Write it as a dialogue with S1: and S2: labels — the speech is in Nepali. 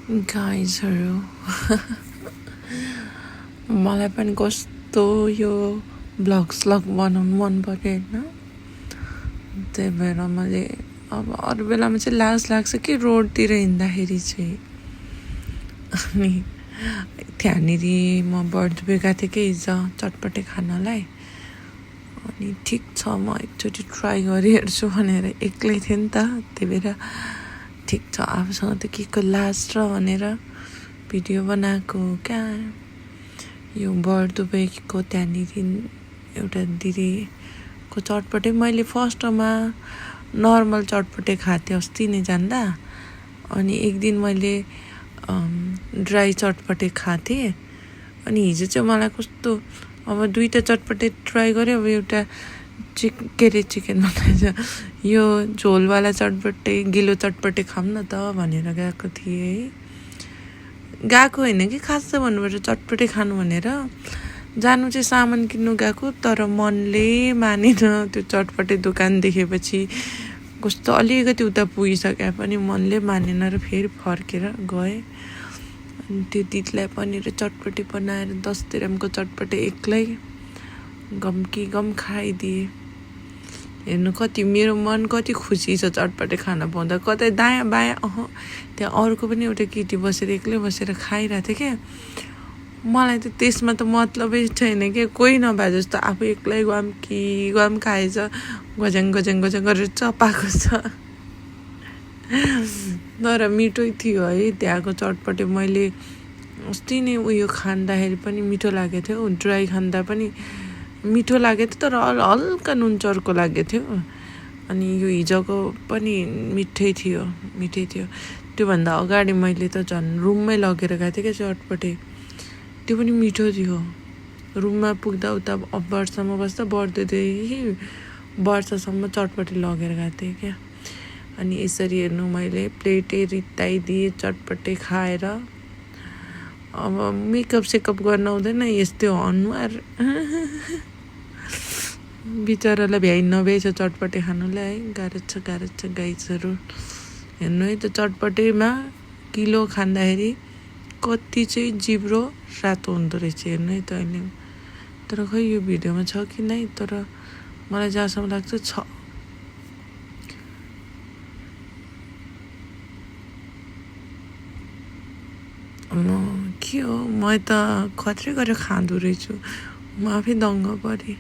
S1: गाइजहरू मलाई पनि कस्तो यो ब्लग्स बनाउनु मन पर्यो होइन। त्यही भएर मैले अब अरू बेलामा चाहिँ लाज लाग्छ कि रोडतिर हिँड्दाखेरि चाहिँ। अनि त्यहाँनिर म बर्डुबे गएको थिएँ कि हिजो चटपटे खानलाई। अनि ठिक छ म एकचोटि ट्राई गरिहेर्छु भनेर एक्लै थिएँ नि त, त्यही भएर ठिक छ आफूसँग त के को लाज र भनेर भिडियो बनाएको क्या। यो बर्दुबेको त्यहाँनिर एउटा दिदीको चटपटे मैले फर्स्टमा नर्मल चटपटे खाएको थिएँ अस्ति नै जान्दा। अनि एक दिन मैले ड्राई चटपटे खाएको थिएँ। अनि हिजो चाहिँ मलाई कस्तो अब दुईवटा चटपटे ट्राई गरेँ। अब एउटा चिकन बनाएछ, यो झोलवाला चटपटे गिलो चटपटे खाऊँ न त भनेर गएको थिएँ है। गएको होइन कि खास चाहिँ भन्नुपर्छ चटपटे खानु भनेर जानु चाहिँ सामान किन्नु गएको, तर मनले मानेन। त्यो चटपटे दोकान देखेपछि कस्तो अलिकति उता पुगिसके पनि मनले मानेन र फेरि फर्केर गएँ। अनि त्यो दिदीलाई पनि चटपटे बनाएर 10 दिरहमको चटपटे एक्लै गम कि गम खाइदिए। हेर्नु कति मेरो मन कति खुसी छ चटपटे खाना पाउँदा। कतै दायाँ बायाँ त्यहाँ अर्को पनि एउटा केटी बसेर एक्लै बसेर खाइरहेको थियो क्या। मलाई त त्यसमा त मतलबै छैन क्या, कोही नभए जस्तो आफू एक्लै गम खाएछ, गज्याङ गरेर चपाएको छ। तर मिठै थियो है त्यहाँको चटपटे। मैले अस्ति नै उयो खाँदाखेरि पनि मिठो लागेको थियो, ड्राई खाँदा पनि मिठो लागेको थियो, तर हल्का नुन चर्को लागेको थियो। अनि यो हिजोको पनि मिठै थियो। त्योभन्दा अगाडि मैले त झन् रुममै लगेर गएको थिएँ क्या चटपटे, त्यो पनि मिठो थियो। रुममा पुग्दा उता वर्षमा बस्दा बढ्दैदेखि वर्षसम्म चटपटे लगेर गएको थिएँ क्या। अनि यसरी हेर्नु मैले प्लेटै रित्ताइदिएँ चटपटे खाएर। अब मेकअप सेकअप गर्न आउँदैन यस्तै अनुहार। बिचरालाई भ्याइ नभ्याइ छ चटपटे खानुलाई है। गाह्रो छ गाइजहरू। हेर्नु है त चटपटेमा किलो खाँदाखेरि कति चाहिँ जिब्रो रातो हुँदो रहेछ। हेर्नु है त अहिले। तर खै यो भिडियोमा छ कि नै, तर मलाई जहाँसम्म लाग्छ छ। के हो म त खत्रै गरेर खाँदो रहेछु, म आफै दङ्ग परेँ।